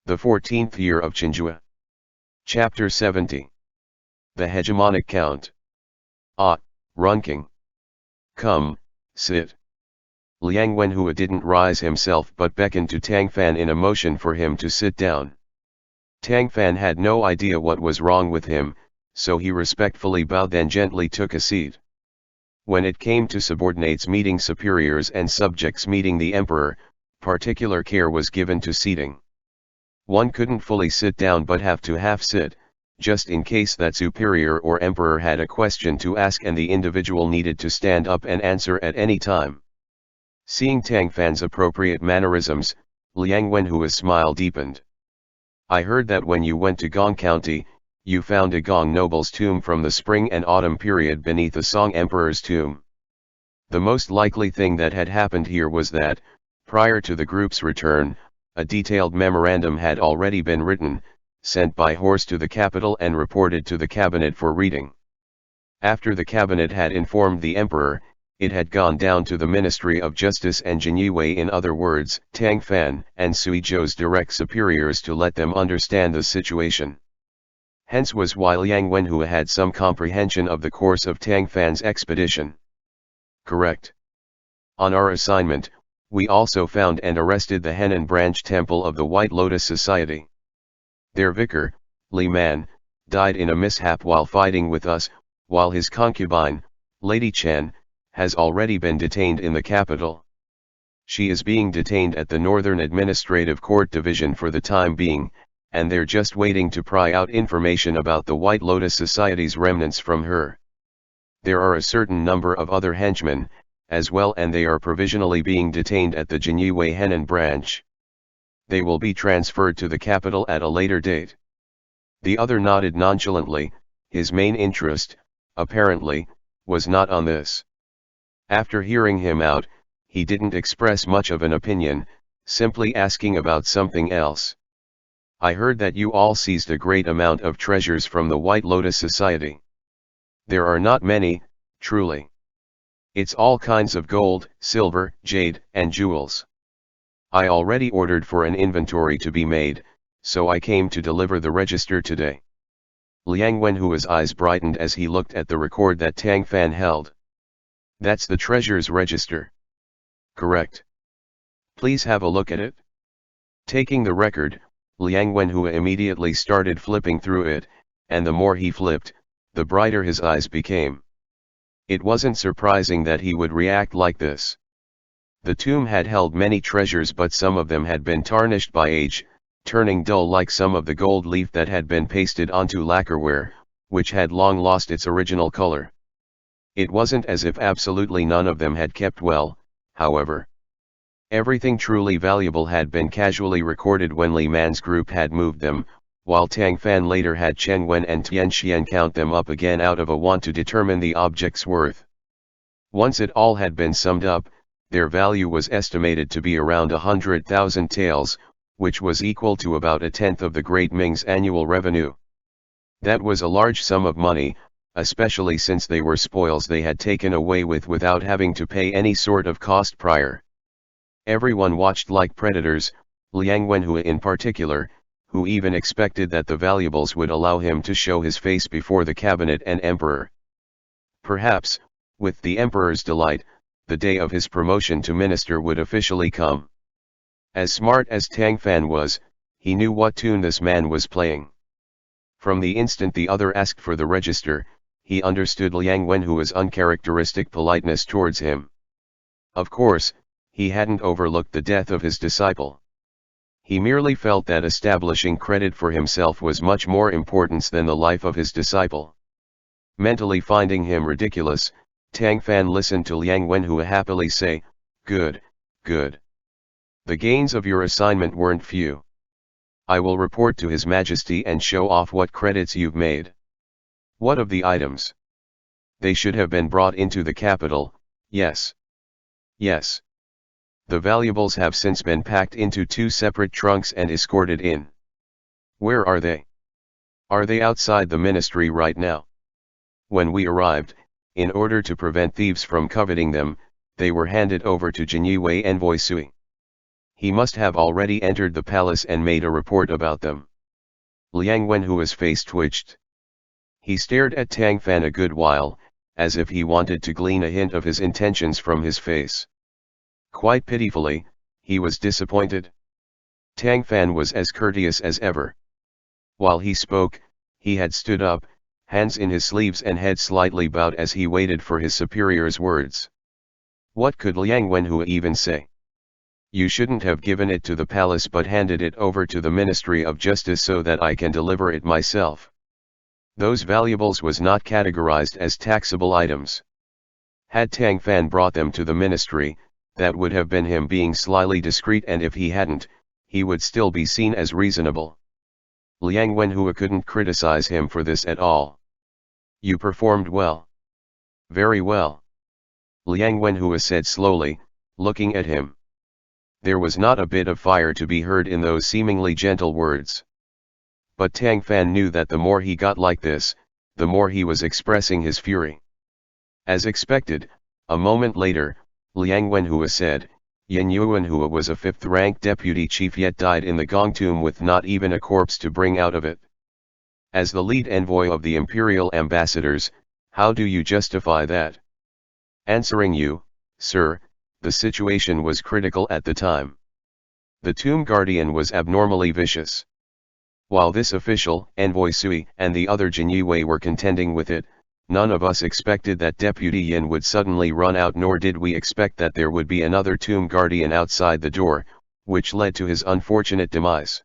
The 14th year of Chenghua. Chapter 70. The Hegemonic Count. Ah, Runking. Come, sit. Liang Wenhua didn't rise himself but beckoned to Tang Fan in a motion for him to sit down. Tang Fan had no idea what was wrong with him, so he respectfully bowed then gently took a seat. When it came to subordinates meeting superiors and subjects meeting the emperor, particular care was given to seating. One couldn't fully sit down but have to half sit, just in case that superior or emperor had a question to ask and the individual needed to stand up and answer at any time. Seeing Tang Fan's appropriate mannerisms, Liang Wenhua's smile deepened. I heard that when you went to Gong County, you found a Gong noble's tomb from the spring and autumn period beneath a Song emperor's tomb. The most likely thing that had happened here was that, prior to the group's return, a detailed memorandum had already been written, sent by horse to the capital and reported to the cabinet for reading. After the cabinet had informed the emperor, it had gone down to the Ministry of Justice and Jinyue, in other words, Tang Fan and Sui Zhou's direct superiors, to let them understand the situation. Hence was why Liang Wenhua had some comprehension of the course of Tang Fan's expedition. Correct. On our assignment, we also found and arrested the Henan branch temple of the White Lotus Society. Their vicar, Li Man, died in a mishap while fighting with us, while his concubine, Lady Chen, has already been detained in the capital. She is being detained at the Northern Administrative Court Division for the time being, and they're just waiting to pry out information about the White Lotus Society's remnants from her. There are a certain number of other henchmen, as well, and they are provisionally being detained at the Jinyue Henan branch. They will be transferred to the capital at a later date. The other nodded nonchalantly. His main interest, apparently, was not on this. After hearing him out, he didn't express much of an opinion, simply asking about something else. I heard that you all seized a great amount of treasures from the White Lotus Society. There are not many, truly. It's all kinds of gold, silver, jade, and jewels. I already ordered for an inventory to be made, so I came to deliver the register today. Liang Wenhua's eyes brightened as he looked at the record that Tang Fan held. That's the treasures register. Correct. Please have a look at it. Taking the record, Liang Wenhua immediately started flipping through it, and the more he flipped, the brighter his eyes became. It wasn't surprising that he would react like this. The tomb had held many treasures, but some of them had been tarnished by age, turning dull like some of the gold leaf that had been pasted onto lacquerware, which had long lost its original color. It wasn't as if absolutely none of them had kept well, however. Everything truly valuable had been casually recorded when Li Man's group had moved them, while Tang Fan later had Chen Wen and Tian Xian count them up again out of a want to determine the object's worth. Once it all had been summed up, their value was estimated to be around 100,000 taels, which was equal to about a tenth of the Great Ming's annual revenue. That was a large sum of money, especially since they were spoils they had taken away without having to pay any sort of cost prior. Everyone watched like predators, Liang Wenhua in particular, who even expected that the valuables would allow him to show his face before the cabinet and emperor. Perhaps, with the emperor's delight, the day of his promotion to minister would officially come. As smart as Tang Fan was, he knew what tune this man was playing. From the instant the other asked for the register, he understood Liang Wenhua's uncharacteristic politeness towards him. Of course, he hadn't overlooked the death of his disciple. He merely felt that establishing credit for himself was much more important than the life of his disciple. Mentally finding him ridiculous, Tang Fan listened to Liang Wenhua happily say, "Good, good. The gains of your assignment weren't few. I will report to His Majesty and show off what credits you've made." What of the items? They should have been brought into the capital, yes. Yes. The valuables have since been packed into 2 separate trunks and escorted in. Where are they? Are they outside the ministry right now? When we arrived, in order to prevent thieves from coveting them, they were handed over to Jinyue envoy Sui. He must have already entered the palace and made a report about them. Liang Wenhua's face twitched. He stared at Tang Fan a good while, as if he wanted to glean a hint of his intentions from his face. Quite pitifully, he was disappointed. Tang Fan was as courteous as ever. While he spoke, he had stood up, hands in his sleeves and head slightly bowed as he waited for his superior's words. What could Liang Wenhua even say? You shouldn't have given it to the palace but handed it over to the Ministry of Justice so that I can deliver it myself. Those valuables was not categorized as taxable items. Had Tang Fan brought them to the ministry, that would have been him being slyly discreet, and if he hadn't, he would still be seen as reasonable. Liang Wenhua couldn't criticize him for this at all. You performed well. Very well. Liang Wenhua said slowly, looking at him. There was not a bit of fire to be heard in those seemingly gentle words. But Tang Fan knew that the more he got like this, the more he was expressing his fury. As expected, a moment later, Liang Wenhua said, Yin Yuanhua was a fifth-rank deputy chief yet died in the Gong tomb with not even a corpse to bring out of it. As the lead envoy of the imperial ambassadors, how do you justify that? Answering you, sir, the situation was critical at the time. The tomb guardian was abnormally vicious. While this official, Envoy Sui, and the other Jinyue were contending with it, none of us expected that Deputy Yin would suddenly run out, nor did we expect that there would be another tomb guardian outside the door, which led to his unfortunate demise.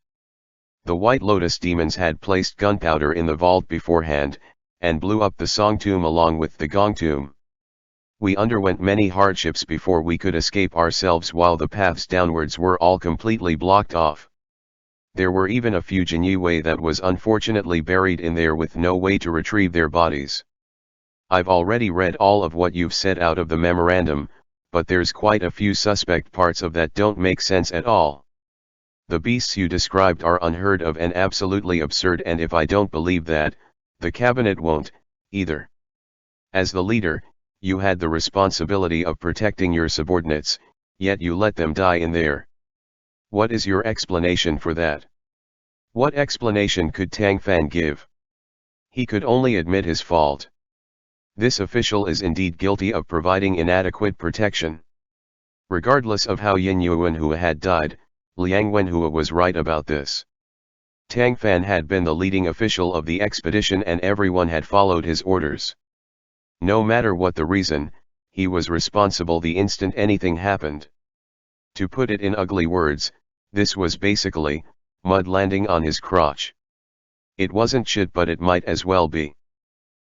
The White Lotus demons had placed gunpowder in the vault beforehand, and blew up the Song tomb along with the Gong tomb. We underwent many hardships before we could escape ourselves, while the paths downwards were all completely blocked off. There were even a few Jinyue that was unfortunately buried in there with no way to retrieve their bodies. I've already read all of what you've said out of the memorandum, but there's quite a few suspect parts of that don't make sense at all. The beasts you described are unheard of and absolutely absurd, and if I don't believe that, the cabinet won't, either. As the leader, you had the responsibility of protecting your subordinates, yet you let them die in there. What is your explanation for that? What explanation could Tang Fan give? He could only admit his fault. This official is indeed guilty of providing inadequate protection. Regardless of how Yin Yuanhua had died, Liang Wenhua was right about this. Tang Fan had been the leading official of the expedition and everyone had followed his orders. No matter what the reason, he was responsible the instant anything happened. To put it in ugly words, this was basically mud landing on his crotch. It wasn't shit, but it might as well be.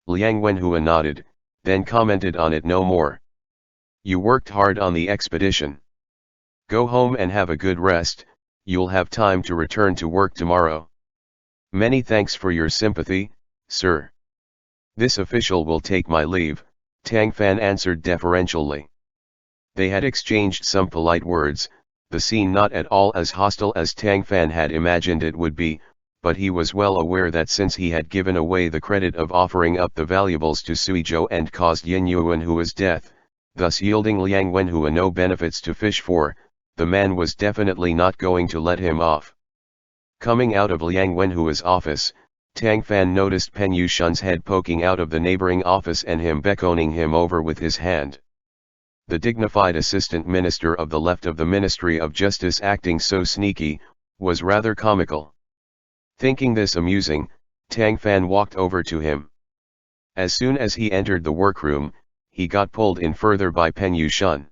Liang Wenhua nodded, then commented on it no more. You worked hard on the expedition. Go home and have a good rest, you'll have time to return to work tomorrow. Many thanks for your sympathy, sir. This official will take my leave, Tang Fan answered deferentially. They had exchanged some polite words, the scene not at all as hostile as Tang Fan had imagined it would be, but he was well aware that since he had given away the credit of offering up the valuables to Suizhou and caused Yin Yuanhua's death, thus yielding Liang Wenhua no benefits to fish for, the man was definitely not going to let him off. Coming out of Liang Wenhua's office, Tang Fan noticed Pen Yushun's head poking out of the neighboring office and him beckoning him over with his hand. The dignified assistant minister of the left of the Ministry of Justice acting so sneaky, was rather comical. Thinking this amusing, Tang Fan walked over to him. As soon as he entered the workroom, he got pulled in further by Pen Yushun.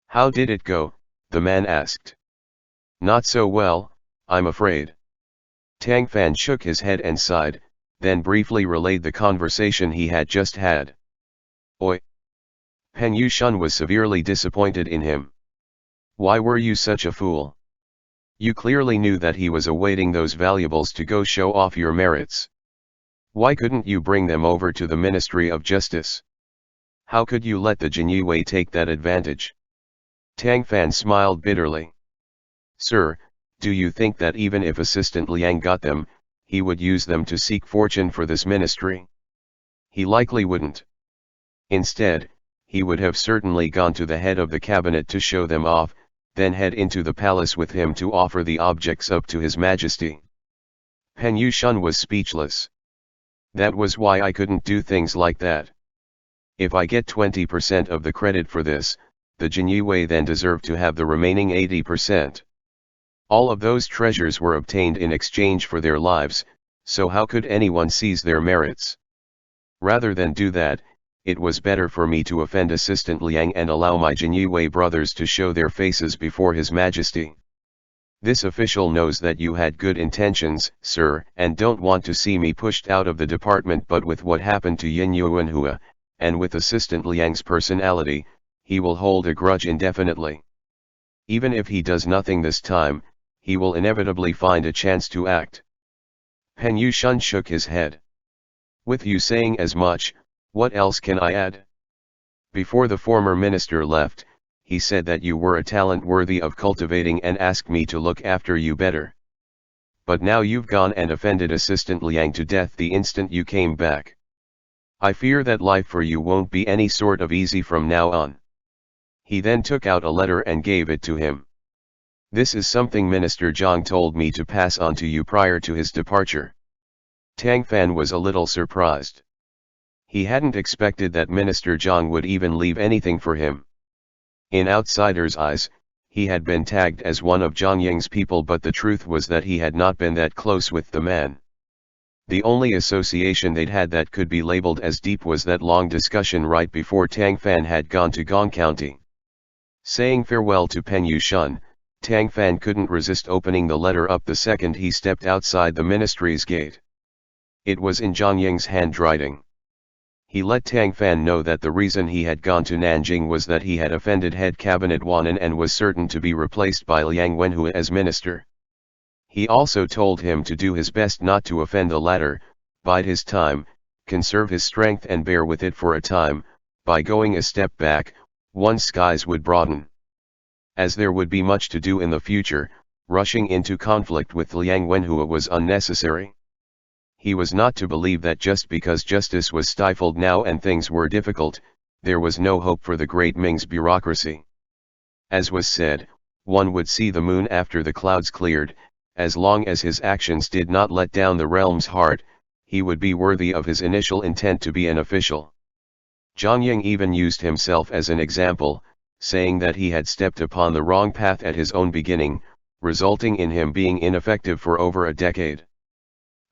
How did it go? The man asked. Not so well, I'm afraid. Tang Fan shook his head and sighed, then briefly relayed the conversation he had just had. Oi! Pen Yushun was severely disappointed in him. Why were you such a fool? You clearly knew that he was awaiting those valuables to go show off your merits. Why couldn't you bring them over to the Ministry of Justice? How could you let the Jinyue take that advantage? Tang Fan smiled bitterly. Sir, do you think that even if Assistant Liang got them, he would use them to seek fortune for this ministry? He likely wouldn't. Instead, he would have certainly gone to the head of the cabinet to show them off, then head into the palace with him to offer the objects up to His Majesty. Pen Yushun was speechless. That was why I couldn't do things like that. If I get 20% of the credit for this, the Jinyue then deserve to have the remaining 80%. All of those treasures were obtained in exchange for their lives, so how could anyone seize their merits? Rather than do that, it was better for me to offend Assistant Liang and allow my Jinyue brothers to show their faces before His Majesty. This official knows that you had good intentions, sir, and don't want to see me pushed out of the department, but with what happened to Yin Yuanhua, and with Assistant Liang's personality, he will hold a grudge indefinitely. Even if he does nothing this time, he will inevitably find a chance to act. Pen Yushun shook his head. With you saying as much, what else can I add? Before the former minister left, he said that you were a talent worthy of cultivating and asked me to look after you better. But now you've gone and offended Assistant Liang to death the instant you came back. I fear that life for you won't be any sort of easy from now on. He then took out a letter and gave it to him. This is something Minister Zhang told me to pass on to you prior to his departure. Tang Fan was a little surprised. He hadn't expected that Minister Zhang would even leave anything for him. In outsiders' eyes, he had been tagged as one of Zhang Ying's people, but the truth was that he had not been that close with the man. The only association they'd had that could be labeled as deep was that long discussion right before Tang Fan had gone to Gong County. Saying farewell to Pen Yushun, Tang Fan couldn't resist opening the letter up the second he stepped outside the ministry's gate. It was in Zhang Ying's handwriting. He let Tang Fan know that the reason he had gone to Nanjing was that he had offended head cabinet Wanan and was certain to be replaced by Liang Wenhua as minister. He also told him to do his best not to offend the latter, bide his time, conserve his strength and bear with it for a time. By going a step back, one's skies would broaden. As there would be much to do in the future, rushing into conflict with Liang Wenhua was unnecessary. He was not to believe that just because justice was stifled now and things were difficult, there was no hope for the great Ming's bureaucracy. As was said, one would see the moon after the clouds cleared. As long as his actions did not let down the realm's heart, he would be worthy of his initial intent to be an official. Zhang Ying even used himself as an example, saying that he had stepped upon the wrong path at his own beginning, resulting in him being ineffective for over a decade.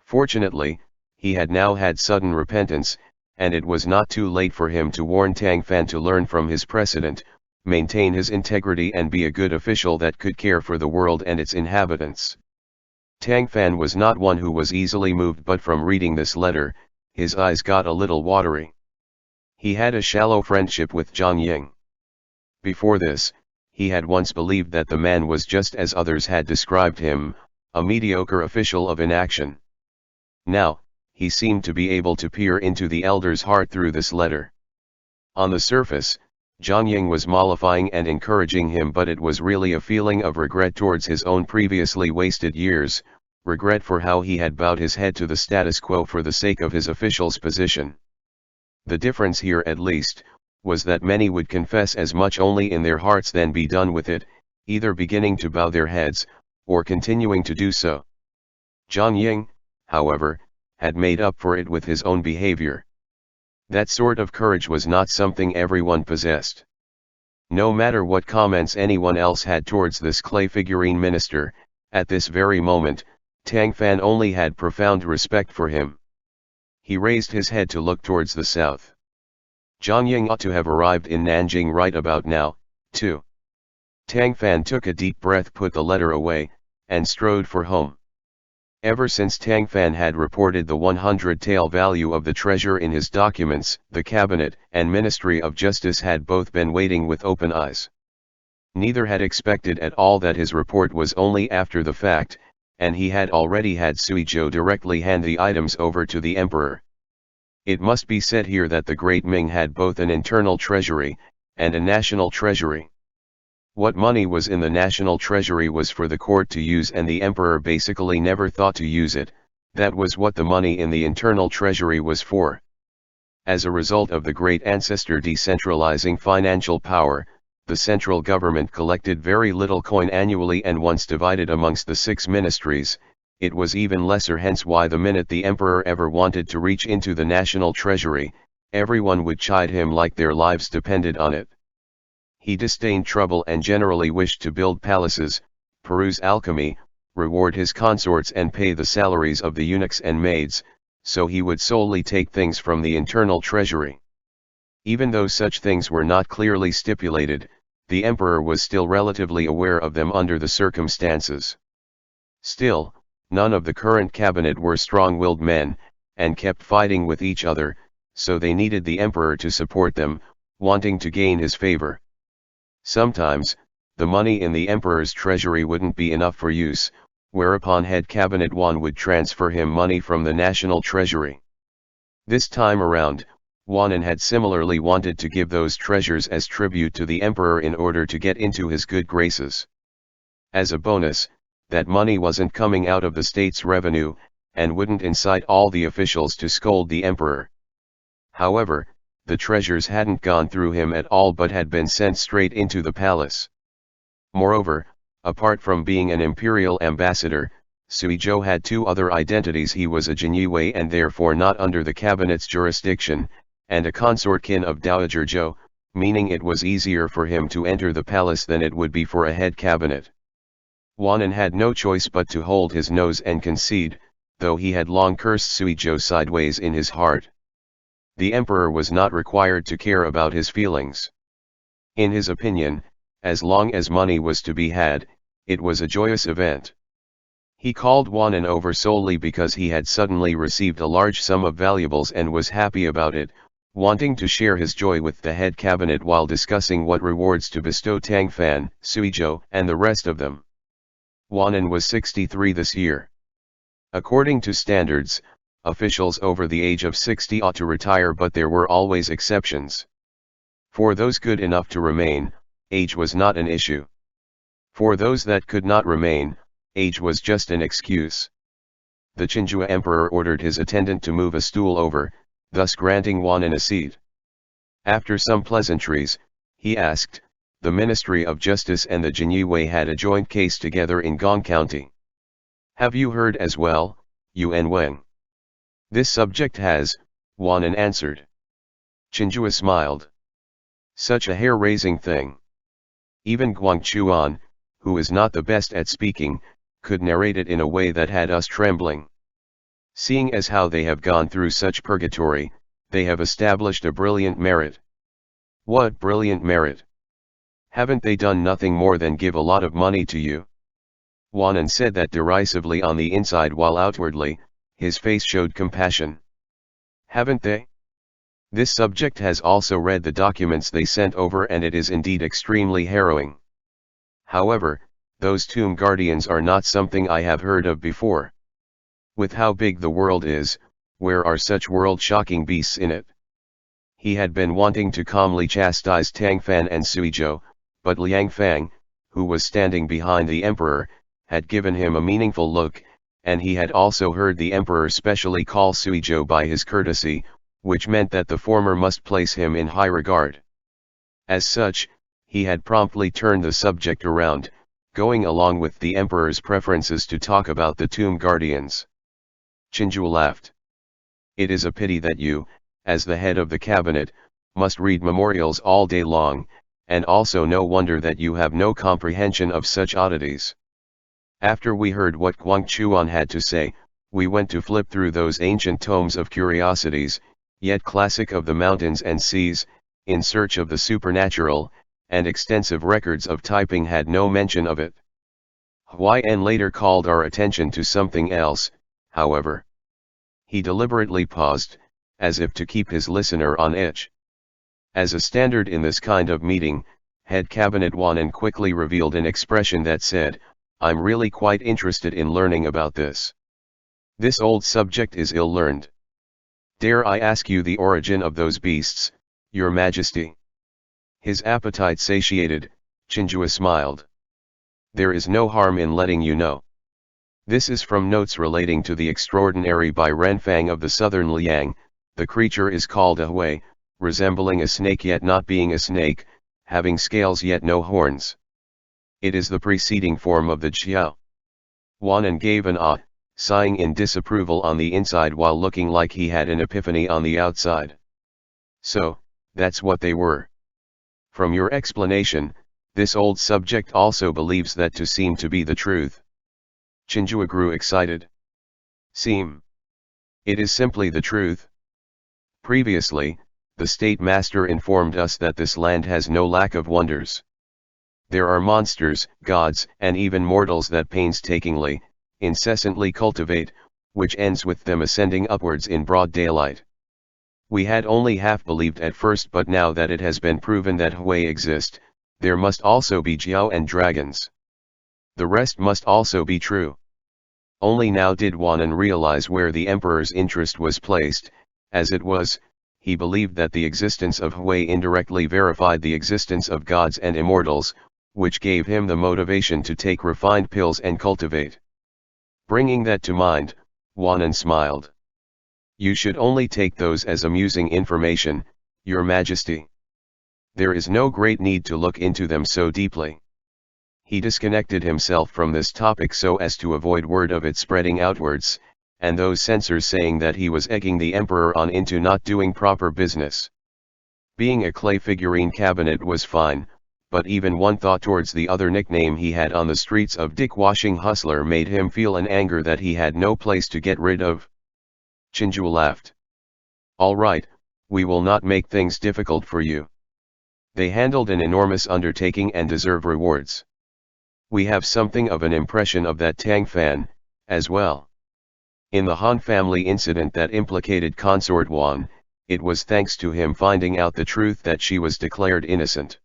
Fortunately, he had now had sudden repentance, and it was not too late for him to warn Tang Fan to learn from his precedent, maintain his integrity and be a good official that could care for the world and its inhabitants. Tang Fan was not one who was easily moved, but from reading this letter, his eyes got a little watery. He had a shallow friendship with Zhang Ying. Before this, he had once believed that the man was just as others had described him, a mediocre official of inaction. Now, he seemed to be able to peer into the elder's heart through this letter. On the surface, Zhang Ying was mollifying and encouraging him, but it was really a feeling of regret towards his own previously wasted years, regret for how he had bowed his head to the status quo for the sake of his official's position. The difference here, at least, was that many would confess as much only in their hearts then be done with it, either beginning to bow their heads, or continuing to do so. Zhang Ying, however, had made up for it with his own behavior. That sort of courage was not something everyone possessed. No matter what comments anyone else had towards this clay figurine minister, at this very moment, Tang Fan only had profound respect for him. He raised his head to look towards the south. Zhang Ying ought to have arrived in Nanjing right about now, too. Tang Fan took a deep breath, put the letter away, and strode for home. Ever since Tang Fan had reported the 100-tael value of the treasure in his documents, the cabinet and Ministry of Justice had both been waiting with open eyes. Neither had expected at all that his report was only after the fact, and he had already had Sui Zhou directly hand the items over to the emperor. It must be said here that the great Ming had both an internal treasury and a national treasury. What money was in the national treasury was for the court to use, and the emperor basically never thought to use it. That was what the money in the internal treasury was for. As a result of the great ancestor decentralizing financial power, the central government collected very little coin annually, and once divided amongst the 6 ministries, it was even lesser, hence why the minute the emperor ever wanted to reach into the national treasury, everyone would chide him like their lives depended on it. He disdained trouble and generally wished to build palaces, peruse alchemy, reward his consorts and pay the salaries of the eunuchs and maids, so he would solely take things from the internal treasury. Even though such things were not clearly stipulated, the emperor was still relatively aware of them under the circumstances. Still, none of the current cabinet were strong-willed men, and kept fighting with each other, so they needed the emperor to support them, wanting to gain his favor. Sometimes, the money in the emperor's treasury wouldn't be enough for use, whereupon head cabinet Yuan would transfer him money from the national treasury. This time around, Yuan had similarly wanted to give those treasures as tribute to the emperor in order to get into his good graces. As a bonus, that money wasn't coming out of the state's revenue, and wouldn't incite all the officials to scold the emperor. However, the treasures hadn't gone through him at all but had been sent straight into the palace. Moreover, apart from being an imperial ambassador, Suizhou had 2 other identities. He was a Chenghua and therefore not under the cabinet's jurisdiction, and a consort kin of Dowager Zhou, meaning it was easier for him to enter the palace than it would be for a head cabinet. Yuan had no choice but to hold his nose and concede, though he had long cursed Suizhou sideways in his heart. The emperor was not required to care about his feelings. In his opinion, as long as money was to be had, it was a joyous event. He called Yuan over solely because he had suddenly received a large sum of valuables and was happy about it, wanting to share his joy with the head cabinet while discussing what rewards to bestow Tang Fan, Suizhou, and the rest of them. Yuan was 63 this year. According to standards, officials over the age of 60 ought to retire, but there were always exceptions. For those good enough to remain, age was not an issue. For those that could not remain, age was just an excuse. The Chenghua emperor ordered his attendant to move a stool over, thus granting Yuan a seat. After some pleasantries, he asked, the Ministry of Justice and the Chenghua had a joint case together in Gong County. Have you heard as well, Yuan Weng? This subject has, Yuan answered. Chenghua smiled. Such a hair-raising thing. Even Guangchuan, who is not the best at speaking, could narrate it in a way that had us trembling. Seeing as how they have gone through such purgatory, they have established a brilliant merit. What brilliant merit? Haven't they done nothing more than give a lot of money to you? Yuan said that derisively on the inside, while outwardly, his face showed compassion. Haven't they? This subject has also read the documents they sent over, and it is indeed extremely harrowing. However, those tomb guardians are not something I have heard of before. With how big the world is, where are such world-shocking beasts in it? He had been wanting to calmly chastise Tang Fan and Suizhou, but Liang Fang, who was standing behind the emperor, had given him a meaningful look, and he had also heard the emperor specially call Suizhou by his courtesy, which meant that the former must place him in high regard. As such, he had promptly turned the subject around, going along with the emperor's preferences to talk about the tomb guardians. Chenghua laughed. It is a pity that you, as the head of the cabinet, must read memorials all day long, and also no wonder that you have no comprehension of such oddities. After we heard what Guangchuan had to say, we went to flip through those ancient tomes of curiosities, yet classic of the mountains and seas, in search of the supernatural, and extensive records of typing had no mention of it. Huayan later called our attention to something else, however. He deliberately paused, as if to keep his listener on edge. As a standard in this kind of meeting, head cabinet Yuan quickly revealed an expression that said, I'm really quite interested in learning about this. This old subject is ill-learned. Dare I ask you the origin of those beasts, Your Majesty? His appetite satiated, Chenghua smiled. There is no harm in letting you know. This is from notes relating to the extraordinary by Renfang of the southern Liang. The creature is called a hui, resembling a snake yet not being a snake, having scales yet no horns. It is the preceding form of the Jiao. Wanan gave an ah, sighing in disapproval on the inside while looking like he had an epiphany on the outside. So, that's what they were. From your explanation, this old subject also believes that to seem to be the truth. Chenghua grew excited. Seem. It is simply the truth. Previously, the state master informed us that this land has no lack of wonders. There are monsters, gods, and even mortals that painstakingly, incessantly cultivate, which ends with them ascending upwards in broad daylight. We had only half believed at first, but now that it has been proven that Hui exist, there must also be Jiao and dragons. The rest must also be true. Only now did Wanan realize where the emperor's interest was placed. As it was, he believed that the existence of Hui indirectly verified the existence of gods and immortals, which gave him the motivation to take refined pills and cultivate. Bringing that to mind, Wanan smiled. You should only take those as amusing information, Your Majesty. There is no great need to look into them so deeply. He disconnected himself from this topic so as to avoid word of it spreading outwards, and those censors saying that he was egging the emperor on into not doing proper business. Being a clay figurine cabinet was fine, but even one thought towards the other nickname he had on the streets of Dickwashing Hustler made him feel an anger that he had no place to get rid of. Chenghua laughed. All right, we will not make things difficult for you. They handled an enormous undertaking and deserve rewards. We have something of an impression of that Tang Fan, as well. In the Han family incident that implicated Consort Wan, it was thanks to him finding out the truth that she was declared innocent.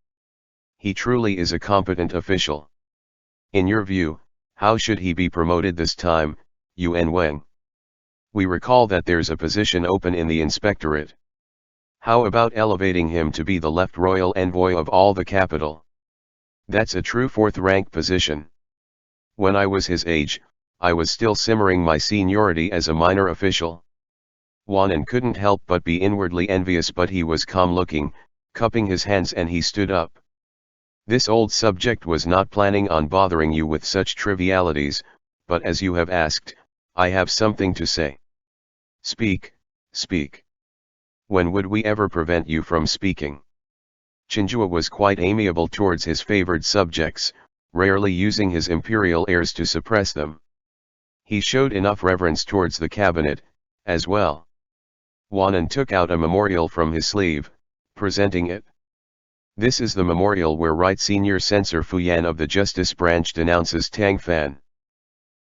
He truly is a competent official. In your view, how should he be promoted this time, Yuan Weng? We recall that there's a position open in the inspectorate. How about elevating him to be the left royal envoy of all the capital? That's a true fourth-rank position. When I was his age, I was still simmering my seniority as a minor official. Wanan couldn't help but be inwardly envious, but he was calm-looking, cupping his hands, and he stood up. This old subject was not planning on bothering you with such trivialities, but as you have asked, I have something to say. Speak, speak. When would we ever prevent you from speaking? Chenghua was quite amiable towards his favored subjects, rarely using his imperial airs to suppress them. He showed enough reverence towards the cabinet, as well. Wanan took out a memorial from his sleeve, presenting it. This is the memorial where Right Senior Censor Fuyan of the Justice Branch denounces Tang Fan.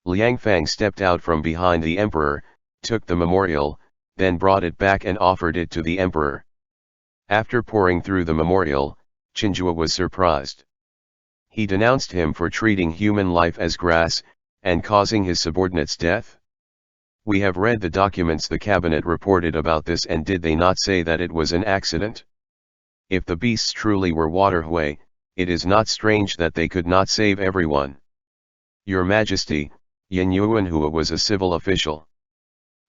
Liang Fang stepped out from behind the emperor, took the memorial, then brought it back and offered it to the emperor. After poring through the memorial, Chenghua was surprised. He denounced him for treating human life as grass, and causing his subordinates death. We have read the documents the cabinet reported about this, and did they not say that it was an accident? If the beasts truly were waterway, it is not strange that they could not save everyone. Your Majesty, Yin Yuanhua was a civil official.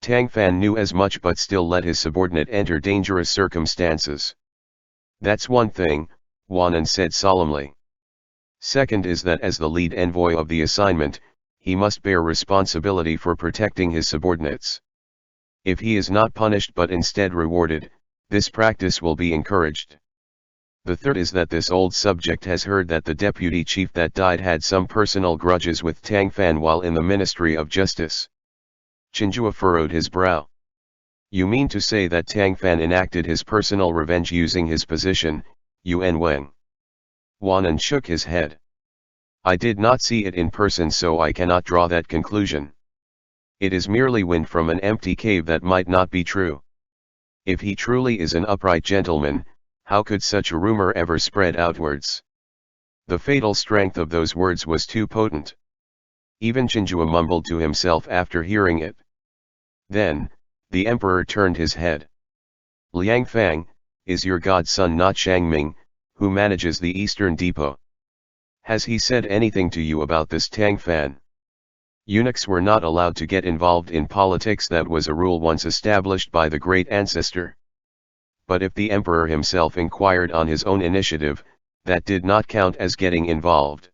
Tang Fan knew as much but still let his subordinate enter dangerous circumstances. That's one thing, Wanan said solemnly. Second is that as the lead envoy of the assignment, he must bear responsibility for protecting his subordinates. If he is not punished but instead rewarded, this practice will be encouraged. The third is that this old subject has heard that the deputy chief that died had some personal grudges with Tang Fan while in the Ministry of Justice. Chenghua furrowed his brow. You mean to say that Tang Fan enacted his personal revenge using his position, Yuan Weng? Wanan shook his head. I did not see it in person, so I cannot draw that conclusion. It is merely wind from an empty cave that might not be true. If he truly is an upright gentleman, how could such a rumor ever spread outwards? The fatal strength of those words was too potent. Even Chenghua mumbled to himself after hearing it. Then, the emperor turned his head. Liang Fang, is your godson not Shang Ming, who manages the Eastern Depot? Has he said anything to you about this Tang Fan? Eunuchs were not allowed to get involved in politics. That was a rule once established by the great ancestor. But if the emperor himself inquired on his own initiative, that did not count as getting involved.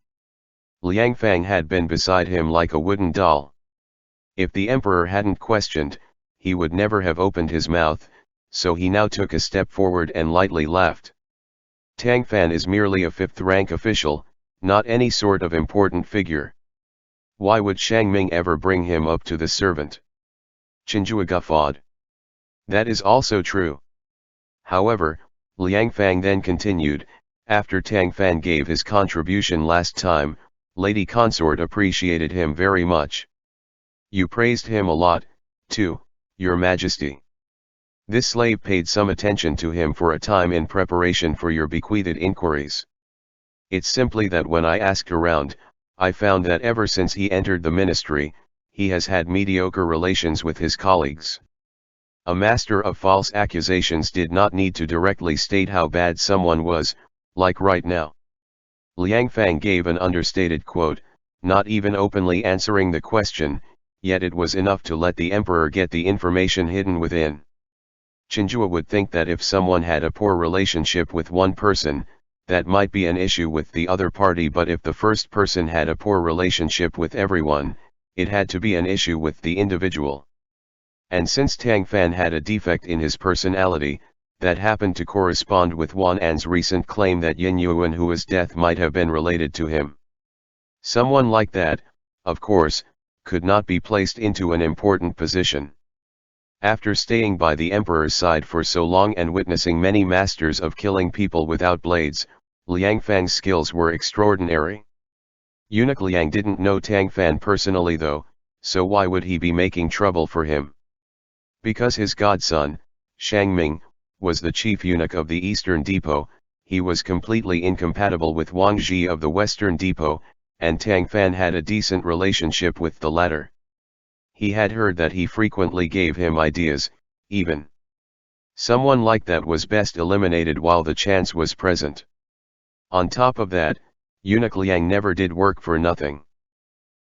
Liang Fang had been beside him like a wooden doll. If the emperor hadn't questioned, he would never have opened his mouth, so he now took a step forward and lightly laughed. Tang Fan is merely a fifth-rank official, not any sort of important figure. Why would Shang Ming ever bring him up to the servant? Chenghua guffawed. That is also true. However, Liang Fang then continued, after Tang Fan gave his contribution last time, Lady Consort appreciated him very much. You praised him a lot, too, Your Majesty. This slave paid some attention to him for a time in preparation for your bequeathed inquiries. It's simply that when I asked around, I found that ever since he entered the ministry, he has had mediocre relations with his colleagues. A master of false accusations did not need to directly state how bad someone was, like right now. Liang Fang gave an understated quote, not even openly answering the question, yet it was enough to let the emperor get the information hidden within. Chenghua would think that if someone had a poor relationship with one person, that might be an issue with the other party, but if the first person had a poor relationship with everyone, it had to be an issue with the individual. And since Tang Fan had a defect in his personality, that happened to correspond with Wan An's recent claim that Yin Yuanhua's death might have been related to him. Someone like that, of course, could not be placed into an important position. After staying by the emperor's side for so long and witnessing many masters of killing people without blades, Liang Fang's skills were extraordinary. Eunuch Liang didn't know Tang Fan personally though, so why would he be making trouble for him? Because his godson, Shang Ming, was the chief eunuch of the Eastern Depot, he was completely incompatible with Wang Zhi of the Western Depot, and Tang Fan had a decent relationship with the latter. He had heard that he frequently gave him ideas, even. Someone like that was best eliminated while the chance was present. On top of that, Eunuch Liang never did work for nothing.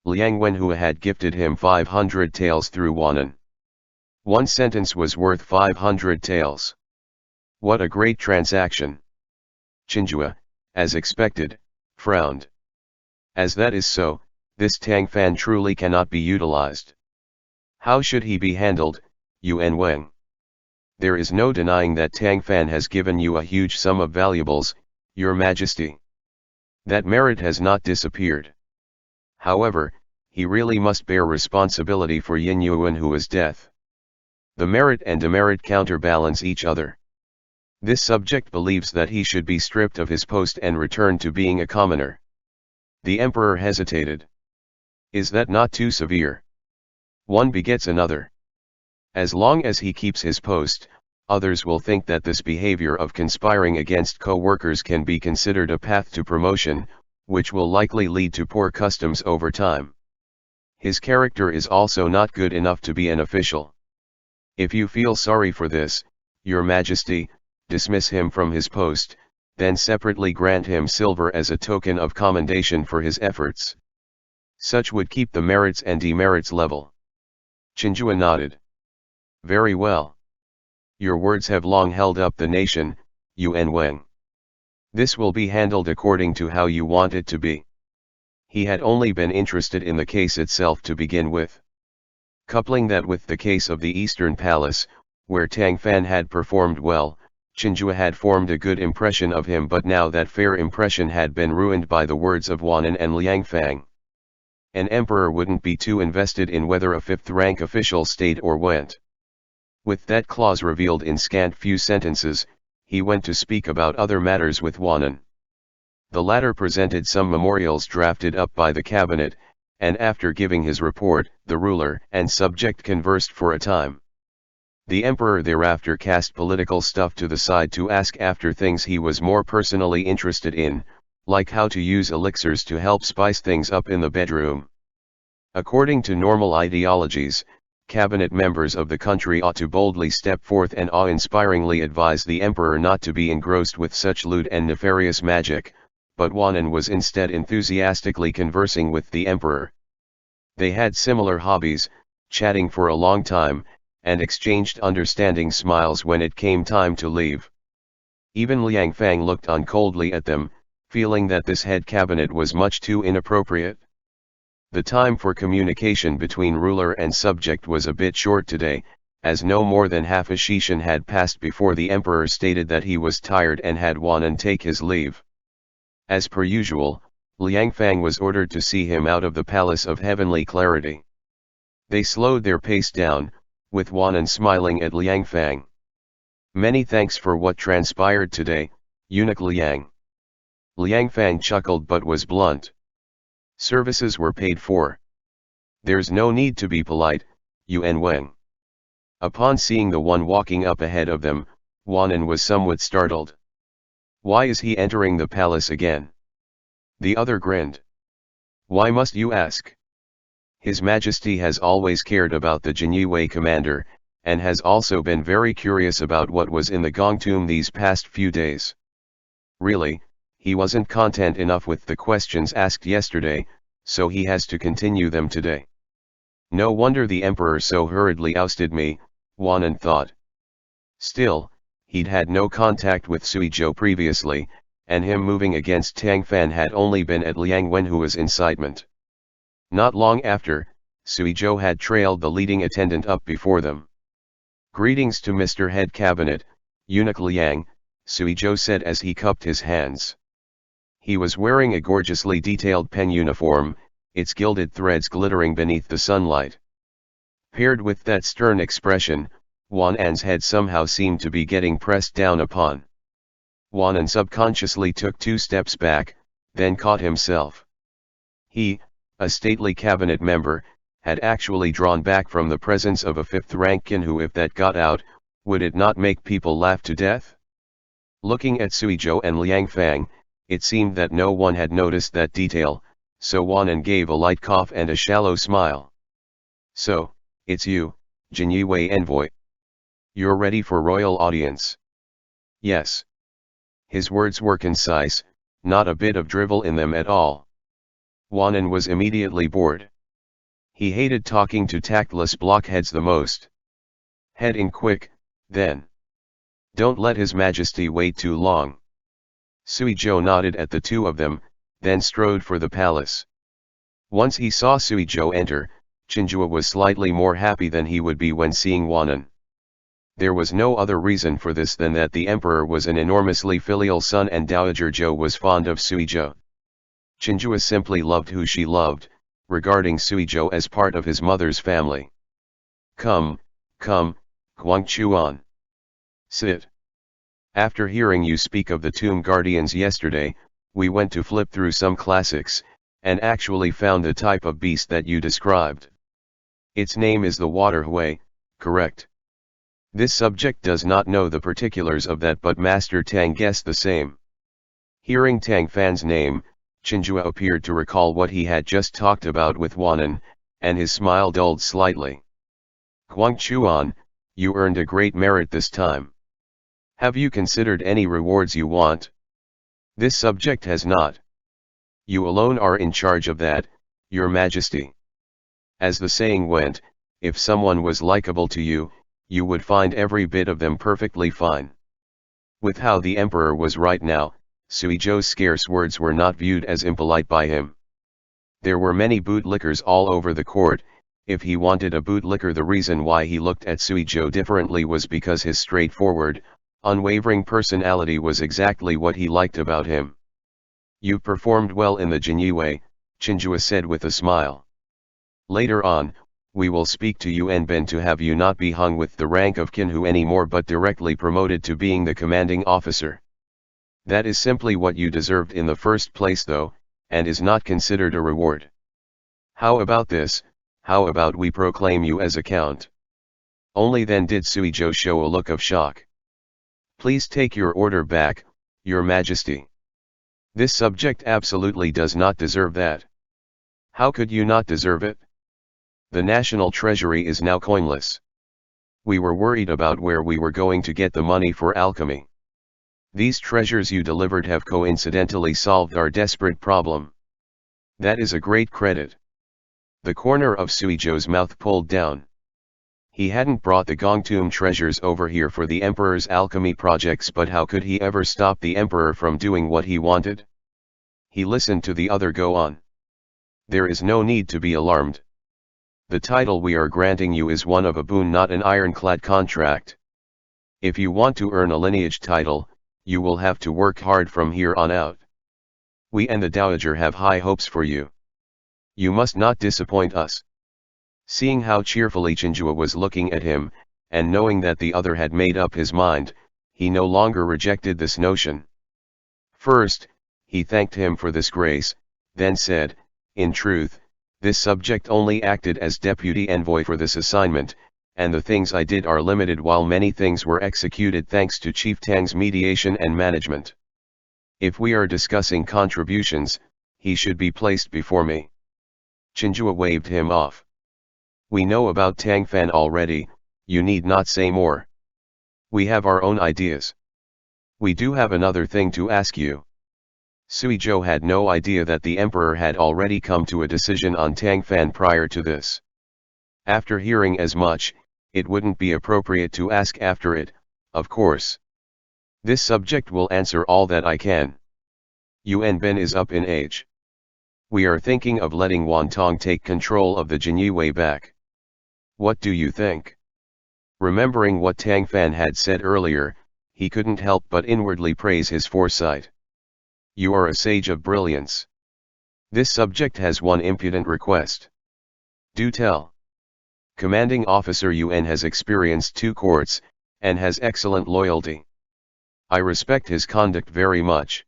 Liang Wenhua had gifted him 500 taels through Wanan. One sentence was worth 500 taels. What a great transaction. Chenghua, as expected, frowned. As that is so, this Tang Fan truly cannot be utilized. How should he be handled, Yuan Weng? There is no denying that Tang Fan has given you a huge sum of valuables, Your Majesty. That merit has not disappeared. However, he really must bear responsibility for Yin Yuanhua's death. The merit and demerit counterbalance each other. This subject believes that he should be stripped of his post and returned to being a commoner. The emperor hesitated. Is that not too severe? One begets another. As long as he keeps his post, others will think that this behavior of conspiring against co-workers can be considered a path to promotion, which will likely lead to poor customs over time. His character is also not good enough to be an official. If you feel sorry for this, Your Majesty, dismiss him from his post, then separately grant him silver as a token of commendation for his efforts. Such would keep the merits and demerits level. Chenghua nodded. Very well. Your words have long held up the nation, Yuan Weng. This will be handled according to how you want it to be. He had only been interested in the case itself to begin with. Coupling that with the case of the Eastern Palace, where Tang Fan had performed well, Chenghua had formed a good impression of him, but now that fair impression had been ruined by the words of Wanan and Liang Fang. An emperor wouldn't be too invested in whether a fifth-rank official stayed or went. With that clause revealed in scant few sentences, he went to speak about other matters with Wanan. The latter presented some memorials drafted up by the cabinet, and after giving his report, the ruler and subject conversed for a time. The emperor thereafter cast political stuff to the side to ask after things he was more personally interested in, like how to use elixirs to help spice things up in the bedroom. According to normal ideologies, cabinet members of the country ought to boldly step forth and awe-inspiringly advise the emperor not to be engrossed with such lewd and nefarious magic, but Wanan was instead enthusiastically conversing with the emperor. They had similar hobbies, chatting for a long time, and exchanged understanding smiles when it came time to leave. Even Liang Fang looked on coldly at them, feeling that this head cabinet was much too inappropriate. The time for communication between ruler and subject was a bit short today, as no more than half a session had passed before the emperor stated that he was tired and had Wanan take his leave. As per usual, Liang Fang was ordered to see him out of the palace of heavenly clarity. They slowed their pace down, with Wanan smiling at Liang Fang. "Many thanks for what transpired today, eunuch Liang." Liang Fang chuckled but was blunt. "Services were paid for. There's no need to be polite, Yuan Weng." Upon seeing the one walking up ahead of them, Wanan was somewhat startled. "Why is he entering the palace again?" The other grinned. "Why must you ask? His Majesty has always cared about the Jinyue commander, and has also been very curious about what was in the gong tomb these past few days. Really, he wasn't content enough with the questions asked yesterday, so he has to continue them today. No wonder the emperor so hurriedly ousted me," Wanan thought. Still, he'd had no contact with Suizhou previously, and him moving against Tang Fan had only been at Liang Wenhua's incitement. Not long after, Suizhou had trailed the leading attendant up before them. "Greetings to Mr. Head Cabinet, eunuch Liang," Suizhou said as he cupped his hands. He was wearing a gorgeously detailed pen uniform, its gilded threads glittering beneath the sunlight. Paired with that stern expression, Wanan's head somehow seemed to be getting pressed down upon. Wanan subconsciously took 2 steps back, then caught himself. He, a stately cabinet member, had actually drawn back from the presence of a 5th-rank kin who, if that got out, would it not make people laugh to death? Looking at Suizhou and Liang Fang, it seemed that no one had noticed that detail, so Wanan gave a light cough and a shallow smile. "So, it's you, Jinyue envoy. You're ready for royal audience?" "Yes." His words were concise, not a bit of drivel in them at all. Wanan was immediately bored. He hated talking to tactless blockheads the most. "Head in quick, then. Don't let His Majesty wait too long." Suizhou nodded at the two of them, then strode for the palace. Once he saw Suizhou enter, Chenghua was slightly more happy than he would be when seeing Wanan. There was no other reason for this than that the emperor was an enormously filial son and Dowager Zhou was fond of Suizhou. Chenghua simply loved who she loved, regarding Suizhou as part of his mother's family. Come, Guangchuan. Sit. After hearing you speak of the Tomb Guardians yesterday, we went to flip through some classics, and actually found the type of beast that you described. Its name is the Waterhui, correct? This subject does not know the particulars of that, but Master Tang guessed the same. Hearing Tang Fan's name, Chenghua appeared to recall what he had just talked about with Wanan, and his smile dulled slightly. Guangchuan, you earned a great merit this time. Have you considered any rewards you want? This subject has not. You alone are in charge of that, Your Majesty. As the saying went, if someone was likable to you, you would find every bit of them perfectly fine. With how the emperor was right now, Suizhou's scarce words were not viewed as impolite by him. There were many bootlickers all over the court. If he wanted a bootlicker, the reason why he looked at Suizhou differently was because his straightforward, unwavering personality was exactly what he liked about him. You performed well in the Jinyue, Chenghua said with a smile. Later on, we will speak to Yuan Ben to have you not be hung with the rank of Qinhu anymore but directly promoted to being the commanding officer. That is simply what you deserved in the first place though, and is not considered a reward. How about this? How about we proclaim you as a count? Only then did Suizhou show a look of shock. Please take your order back, Your Majesty. This subject absolutely does not deserve that. How could you not deserve it? The national treasury is now coinless. We were worried about where we were going to get the money for alchemy. These treasures you delivered have coincidentally solved our desperate problem. That is a great credit. The corner of Suizhou's mouth pulled down. He hadn't brought the Gongtomb treasures over here for the emperor's alchemy projects, but how could he ever stop the emperor from doing what he wanted? He listened to the other go on. There is no need to be alarmed. The title we are granting you is one of a boon, not an ironclad contract. If you want to earn a lineage title, you will have to work hard from here on out. We and the Dowager have high hopes for you. You must not disappoint us. Seeing how cheerfully Chenghua was looking at him, and knowing that the other had made up his mind, he no longer rejected this notion. First, he thanked him for this grace, then said, "In truth, this subject only acted as deputy envoy for this assignment, and the things I did are limited while many things were executed thanks to Chief Tang's mediation and management. If we are discussing contributions, he should be placed before me." Chenghua waved him off. "We know about Tang Fan already, you need not say more. We have our own ideas. We do have another thing to ask you." Sui Zhou had no idea that the emperor had already come to a decision on Tang Fan prior to this. After hearing as much, it wouldn't be appropriate to ask after it, of course. "This subject will answer all that I can. Yuan Ben is up in age. We are thinking of letting Wan Tong take control of the Jinyue back. What do you think?" Remembering what Tang Fan had said earlier, he couldn't help but inwardly praise his foresight. "You are a sage of brilliance. This subject has one impudent request." "Do tell." "Commanding officer Yuan has experienced 2 courts, and has excellent loyalty. I respect his conduct very much.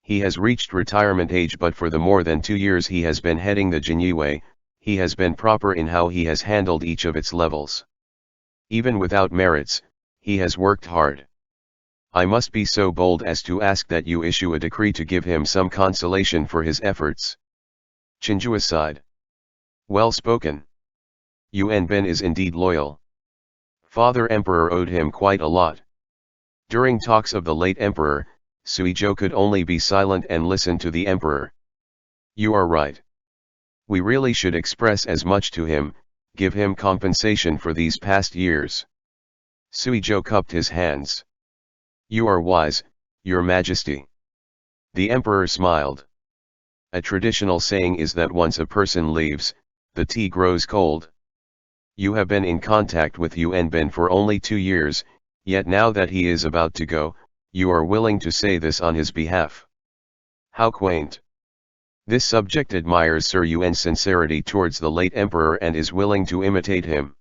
He has reached retirement age, but for the more than 2 years he has been heading the Jinyue, he has been proper in how he has handled each of its levels. Even without merits, he has worked hard. I must be so bold as to ask that you issue a decree to give him some consolation for his efforts." Chenghua sighed. "Well spoken. Yuan Ben is indeed loyal. Father Emperor owed him quite a lot." During talks of the late emperor, Sui Zhou could only be silent and listen to the emperor. "You are right. We really should express as much to him, give him compensation for these past years." Sui Zhou cupped his hands. "You are wise, Your Majesty." The emperor smiled. "A traditional saying is that once a person leaves, the tea grows cold. You have been in contact with Yuan Ben for only 2 years, yet now that he is about to go, you are willing to say this on his behalf. How quaint. This subject admires Sir Yuan's sincerity towards the late emperor and is willing to imitate him.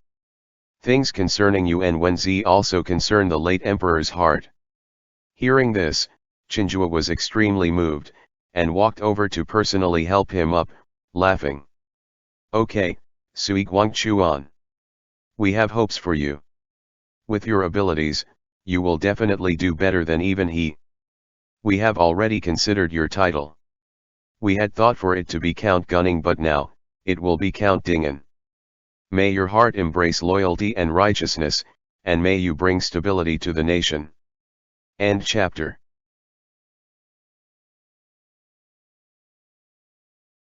Things concerning Yuan Wenzi also concern the late emperor's heart." Hearing this, Chenghua was extremely moved, and walked over to personally help him up, laughing. "Okay, Sui Guangchuan. We have hopes for you. With your abilities, you will definitely do better than even he. We have already considered your title. We had thought for it to be Count Gunning, but now, it will be Count Dingen. May your heart embrace loyalty and righteousness, and may you bring stability to the nation." End chapter.